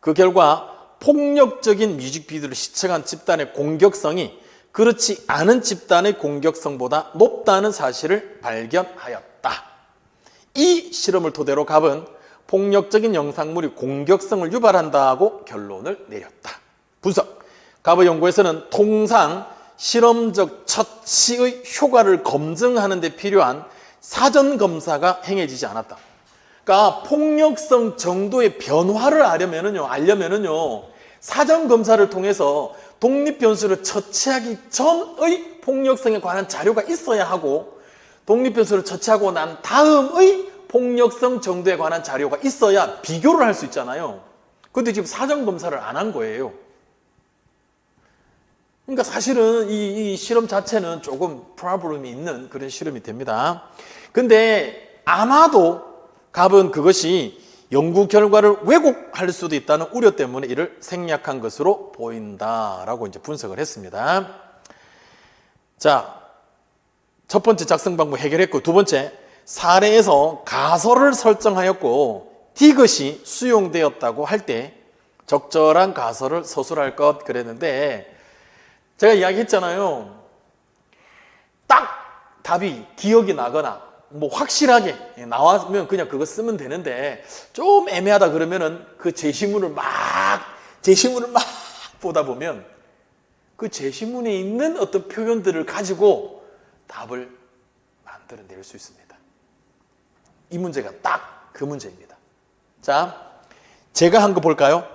그 결과 폭력적인 뮤직비디오를 시청한 집단의 공격성이 그렇지 않은 집단의 공격성보다 높다는 사실을 발견하였다. 이 실험을 토대로 갑은 폭력적인 영상물이 공격성을 유발한다고 결론을 내렸다. 분석. 갑의 연구에서는 통상 실험적 처치의 효과를 검증하는 데 필요한 사전 검사가 행해지지 않았다. 그러니까 폭력성 정도의 변화를 알려면은요, 사전 검사를 통해서 독립 변수를 처치하기 전의 폭력성에 관한 자료가 있어야 하고, 독립 변수를 처치하고 난 다음의 폭력성 정도에 관한 자료가 있어야 비교를 할 수 있잖아요. 근데 지금 사전 검사를 안 한 거예요. 그러니까 사실은 이 실험 자체는 조금 프로블럼이 있는 그런 실험이 됩니다. 근데 아마도 갑은 그것이 연구 결과를 왜곡할 수도 있다는 우려 때문에 이를 생략한 것으로 보인다라고 이제 분석을 했습니다. 자, 첫 번째 작성 방법 해결했고, 두 번째 사례에서 가설을 설정하였고 디귿이 수용되었다고 할 때 적절한 가설을 서술할 것 그랬는데, 제가 이야기했잖아요. 딱 답이 기억이 나거나 뭐 확실하게 나왔으면 그냥 그거 쓰면 되는데, 좀 애매하다 그러면은 그 제시문을 막 보다 보면 그 제시문에 있는 어떤 표현들을 가지고 답을 만들어낼 수 있습니다. 이 문제가 딱 그 문제입니다. 자, 제가 한 거 볼까요?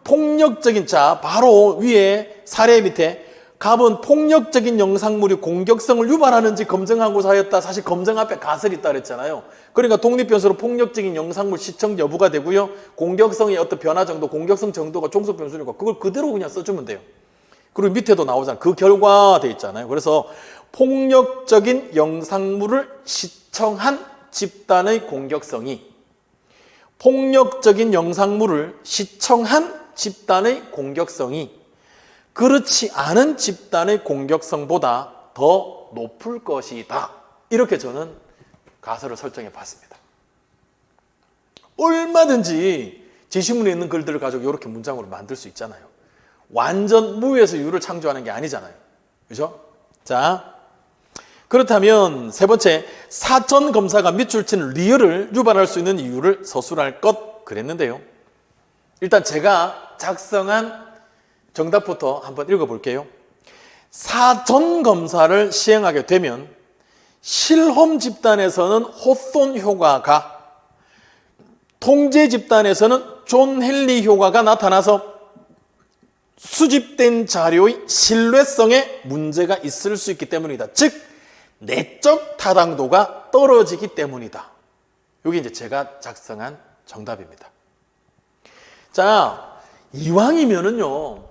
폭력적인, 자, 바로 위에 사례 밑에 갑은 폭력적인 영상물이 공격성을 유발하는지 검증하고자 하였다. 사실 검증 앞에 가설이 있다 그랬잖아요. 그러니까 독립변수로 폭력적인 영상물 시청 여부가 되고요. 공격성의 어떤 변화 정도, 공격성 정도가 종속 변수니까 그걸 그대로 그냥 써주면 돼요. 그리고 밑에도 나오잖아요. 그 결과 돼 있잖아요. 그래서 폭력적인 영상물을 시청한 집단의 공격성이 폭력적인 영상물을 시청한 집단의 공격성이 그렇지 않은 집단의 공격성보다 더 높을 것이다. 이렇게 저는 가설을 설정해 봤습니다. 얼마든지 제시문에 있는 글들을 가지고 이렇게 문장으로 만들 수 있잖아요. 완전 무에서 유를 창조하는 게 아니잖아요. 그죠? 자, 그렇다면 세 번째, 사전 검사가 밑줄 친 리얼을 유발할 수 있는 이유를 서술할 것 그랬는데요. 일단 제가 작성한 정답부터 한번 읽어볼게요. 사전 검사를 시행하게 되면 실험 집단에서는 호손 효과가, 통제 집단에서는 존 헨리 효과가 나타나서 수집된 자료의 신뢰성에 문제가 있을 수 있기 때문이다. 즉, 내적 타당도가 떨어지기 때문이다. 이게 이제 제가 작성한 정답입니다. 자, 이왕이면은요,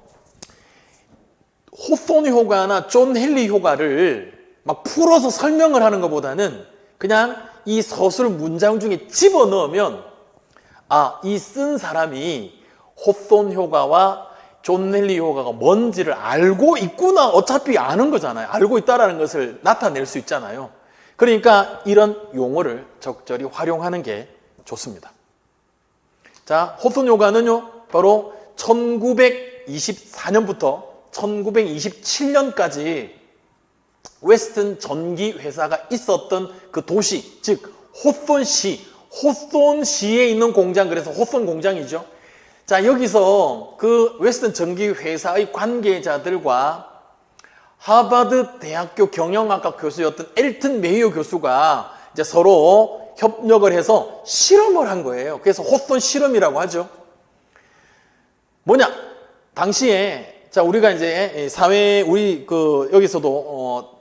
호손 효과나 존 헨리 효과를 막 풀어서 설명을 하는 것보다는 그냥 이 서술 문장 중에 집어넣으면, 아, 이 쓴 사람이 호손 효과와 존 헨리 효과가 뭔지를 알고 있구나. 어차피 아는 거잖아요. 알고 있다는 것을 나타낼 수 있잖아요. 그러니까 이런 용어를 적절히 활용하는 게 좋습니다. 자, 호손 효과는요, 바로 1924년부터 1927년까지 웨스턴 전기 회사가 있었던 그 도시, 즉 호손시에 있는 공장, 그래서 호손 공장이죠. 자, 여기서 그 웨스턴 전기 회사의 관계자들과 하버드 대학교 경영학과 교수였던 엘튼 메이어 교수가 이제 서로 협력을 해서 실험을 한 거예요. 그래서 호손 실험이라고 하죠. 뭐냐? 당시에, 자, 우리가 이제 사회, 우리 여기서도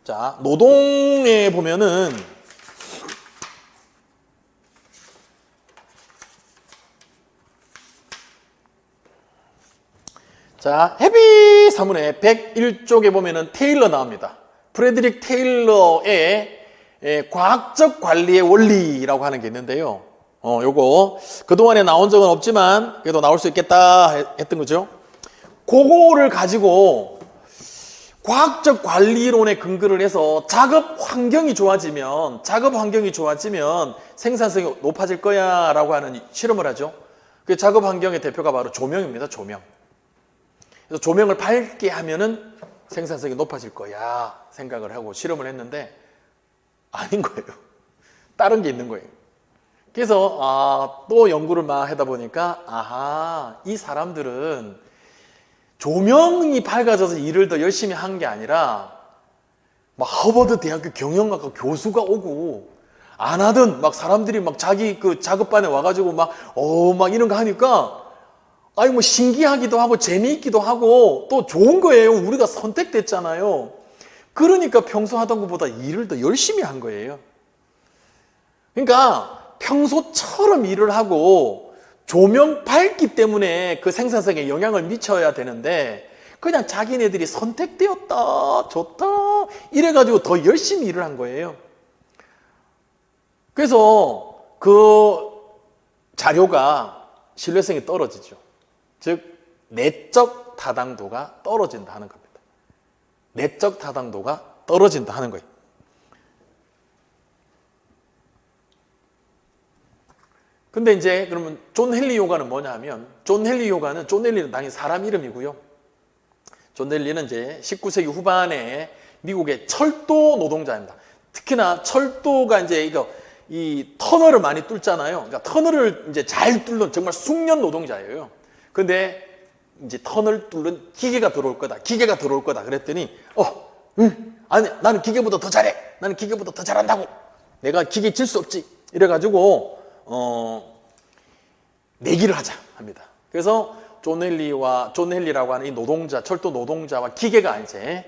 자, 노동에 보면은 자, 헤비 사문의 101쪽에 보면은 테일러 나옵니다. 프레드릭 테일러의 과학적 관리의 원리라고 하는 게 있는데요. 요거 그동안에 나온 적은 없지만 그래도 나올 수 있겠다 했던 거죠. 그거를 가지고 과학적 관리론에 근거를 해서 작업 환경이 좋아지면 생산성이 높아질 거야 라고 하는 실험을 하죠. 그 작업 환경의 대표가 바로 조명입니다. 조명. 그래서 조명을 밝게 하면은 생산성이 높아질 거야 생각을 하고 실험을 했는데 아닌 거예요. 다른 게 있는 거예요. 그래서 또 연구를 막 하다 보니까 이 사람들은 조명이 밝아져서 일을 더 열심히 한 게 아니라 막 하버드 대학교 경영학과 교수가 오고 안 하던 막 사람들이 막 자기 그 작업반에 와가지고 막 이런 거 하니까 뭐 신기하기도 하고 재미있기도 하고 또 좋은 거예요. 우리가 선택됐잖아요. 그러니까 평소 하던 것보다 일을 더 열심히 한 거예요. 그러니까 평소처럼 일을 하고 조명 밝기 때문에 그 생산성에 영향을 미쳐야 되는데 그냥 자기네들이 선택되었다, 좋다 이래가지고 더 열심히 일을 한 거예요. 그래서 그 자료가 신뢰성이 떨어지죠. 즉 내적 타당도가 떨어진다 하는 겁니다. 내적 타당도가 떨어진다 하는 거예요. 근데 이제 그러면 존 헨리 요가는 뭐냐 하면 존 헨리는 당연히 사람 이름이고요. 존 헨리는 이제 19세기 후반에 미국의 철도 노동자입니다. 특히나 철도가 이제 이 터널을 많이 뚫잖아요. 그러니까 터널을 이제 잘 뚫는 정말 숙련 노동자예요. 근데 이제 터널 뚫는 기계가 들어올 거다. 그랬더니 아니 나는 기계보다 더 잘해. 나는 기계보다 더 잘한다고. 내가 기계 질 수 없지. 이래가지고 내기를 하자 합니다. 그래서 존 헨리라고 하는 이 노동자, 철도 노동자와 기계가 이제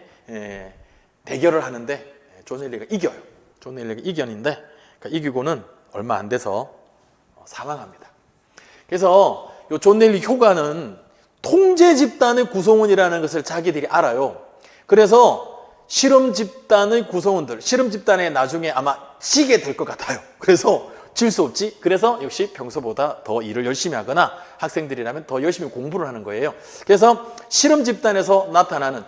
대결을 하는데 존 헨리가 이겨요. 존 헨리가 이겼는데 이기고는 얼마 안 돼서 사망합니다. 그래서 이 존 헨리 효과는 통제 집단의 구성원이라는 것을 자기들이 알아요. 그래서 실험 집단의 구성원들, 실험 집단에 나중에 아마 지게 될 것 같아요. 그래서 질 수 없지. 그래서 역시 평소보다 더 일을 열심히 하거나 학생들이라면 더 열심히 공부를 하는 거예요. 그래서 실험 집단에서 나타나는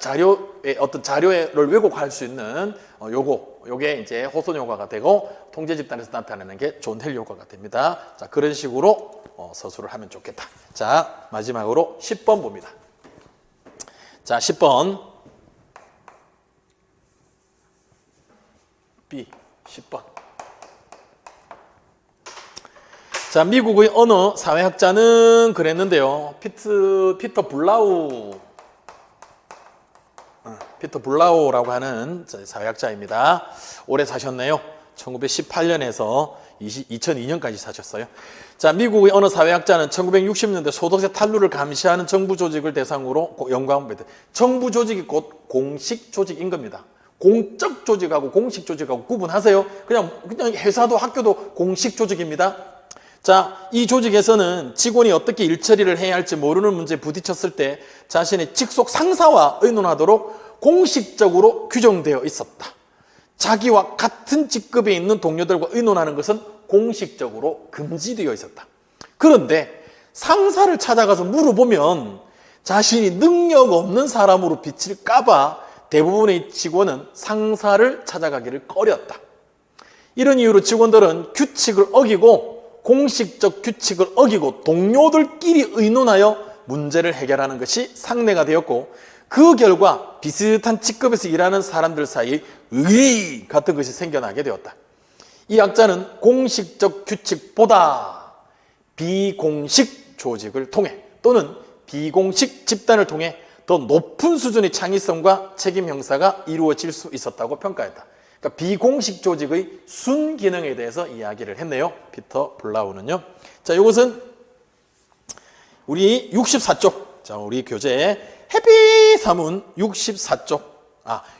어떤 자료를 왜곡할 수 있는 요게 이제 호손 효과가 되고 통제 집단에서 나타나는 게 존 헨리 효과가 됩니다. 자, 그런 식으로 서술을 하면 좋겠다. 자, 마지막으로 10번 봅니다. 자, 10번. B, 10번. 자, 미국의 어느 사회학자는 그랬는데요. 피터 블라우라고 하는 사회학자입니다. 오래 사셨네요. 1918년에서 2002년까지 사셨어요. 자, 미국의 어느 사회학자는 1960년대 소득세 탈루를 감시하는 정부 조직을 대상으로 연구한 정부 조직이 곧 공식 조직인 겁니다. 공적 조직하고 공식 조직하고 구분하세요. 그냥 회사도 학교도 공식 조직입니다. 자, 이 조직에서는 직원이 어떻게 일 처리를 해야 할지 모르는 문제에 부딪혔을 때 자신의 직속 상사와 의논하도록 공식적으로 규정되어 있었다. 자기와 같은 직급에 있는 동료들과 의논하는 것은 공식적으로 금지되어 있었다. 그런데 상사를 찾아가서 물어보면 자신이 능력 없는 사람으로 비칠까봐 대부분의 직원은 상사를 찾아가기를 꺼렸다. 이런 이유로 직원들은 공식적 규칙을 어기고 동료들끼리 의논하여 문제를 해결하는 것이 상례가 되었고 그 결과 비슷한 직급에서 일하는 사람들 사이에 의리 같은 것이 생겨나게 되었다. 이 학자는 공식적 규칙보다 비공식 조직을 통해 또는 비공식 집단을 통해 더 높은 수준의 창의성과 책임 형사가 이루어질 수 있었다고 평가했다. 그러니까 비공식 조직의 순기능에 대해서 이야기를 했네요. 피터 블라우는요. 자, 이것은 우리 64쪽. 자, 우리 교재 해피 사문 64쪽.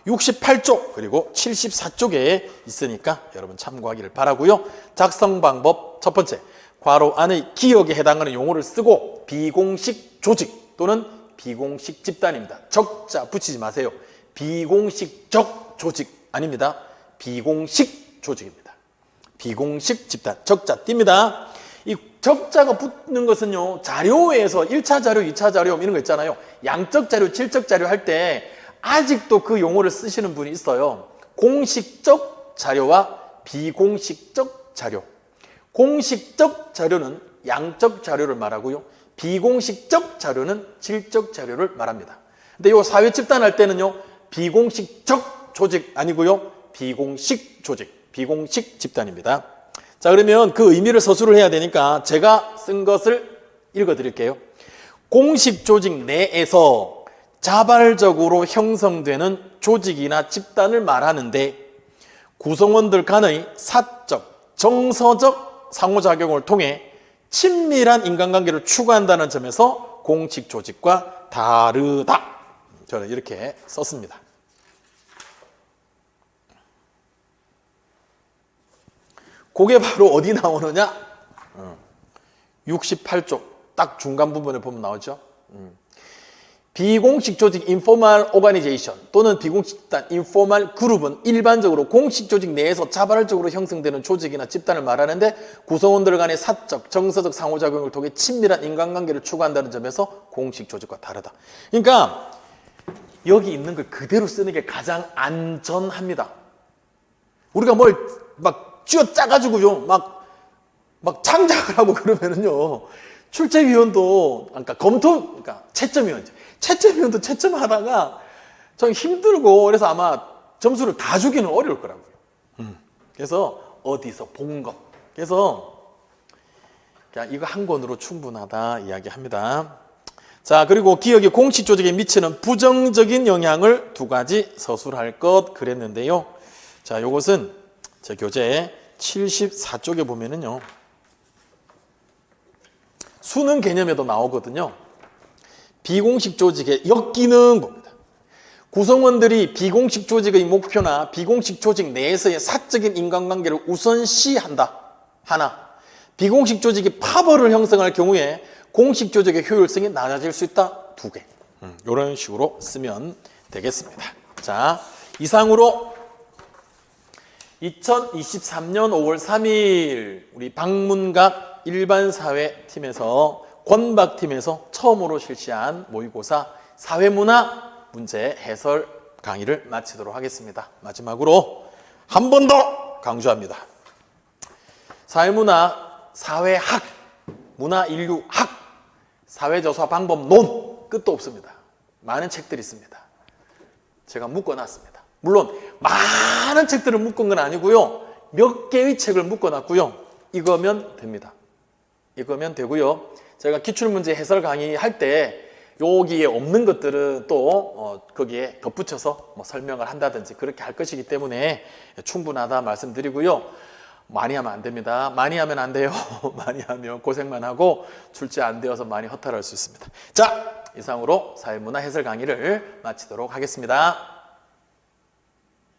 68쪽 그리고 74쪽에 있으니까 여러분 참고하기를 바라고요. 작성 방법 첫 번째, 괄호 안의 기억에 해당하는 용어를 쓰고 비공식 조직 또는 비공식 집단입니다. 적자 붙이지 마세요. 비공식적 조직 아닙니다. 비공식 조직입니다. 비공식 집단, 적자 띱니다. 이 적자가 붙는 것은요, 자료에서 1차 자료, 2차 자료 이런 거 있잖아요. 양적 자료, 질적 자료 할 때 아직도 그 용어를 쓰시는 분이 있어요. 공식적 자료와 비공식적 자료. 공식적 자료는 양적 자료를 말하고요. 비공식적 자료는 질적 자료를 말합니다. 근데 이 사회 집단 할 때는요, 비공식적 조직 아니고요, 비공식 조직, 비공식 집단입니다. 자, 그러면 그 의미를 서술을 해야 되니까 제가 쓴 것을 읽어 드릴게요. 공식 조직 내에서 자발적으로 형성되는 조직이나 집단을 말하는데 구성원들 간의 사적, 정서적 상호작용을 통해 친밀한 인간관계를 추구한다는 점에서 공식 조직과 다르다. 저는 이렇게 썼습니다. 그게 바로 어디 나오느냐? 68쪽 딱 중간 부분에 보면 나오죠. 비공식 조직 informal organization 또는 비공식 집단 informal 그룹은 일반적으로 공식 조직 내에서 자발적으로 형성되는 조직이나 집단을 말하는데 구성원들 간의 사적, 정서적 상호작용을 통해 친밀한 인간관계를 추구한다는 점에서 공식 조직과 다르다. 그러니까 여기 있는 걸 그대로 쓰는 게 가장 안전합니다. 우리가 뭘 막 쥐어 짜가지고요, 막 창작을 하고 그러면은요, 출제위원도, 그러니까 그러니까 채점위원도 채점하다가 좀 힘들고 그래서 아마 점수를 다 주기는 어려울 거라고요. 그래서 어디서 본 것. 그래서 그냥 이거 한 권으로 충분하다 이야기합니다. 자, 그리고 기억이 공식 조직에 미치는 부정적인 영향을 두 가지 서술할 것 그랬는데요. 자, 요것은 제 교재 74쪽에 보면은요, 수능 개념에도 나오거든요. 비공식 조직의 역기능 봅니다. 구성원들이 비공식 조직의 목표나 비공식 조직 내에서의 사적인 인간관계를 우선시한다. 하나, 비공식 조직이 파벌을 형성할 경우에 공식 조직의 효율성이 낮아질 수 있다. 두 개. 이런 식으로 쓰면 되겠습니다. 자, 이상으로 2023년 5월 3일 우리 방문각 일반사회팀에서 권박팀에서 처음으로 실시한 모의고사 사회문화 문제 해설 강의를 마치도록 하겠습니다. 마지막으로 한 번 더 강조합니다. 사회문화, 사회학, 문화인류학, 사회조사 방법론 끝도 없습니다. 많은 책들이 있습니다. 제가 묶어놨습니다. 물론 많은 책들을 묶은 건 아니고요. 몇 개의 책을 묶어놨고요. 이거면 됩니다. 이거면 되고요. 제가 기출문제 해설 강의 할 때 여기에 없는 것들은 또 거기에 덧붙여서 설명을 한다든지 그렇게 할 것이기 때문에 충분하다 말씀드리고요. 많이 하면 안 됩니다. 많이 하면 안 돼요. 많이 하면 고생만 하고 출제 안 되어서 많이 허탈할 수 있습니다. 자, 이상으로 사회문화 해설 강의를 마치도록 하겠습니다.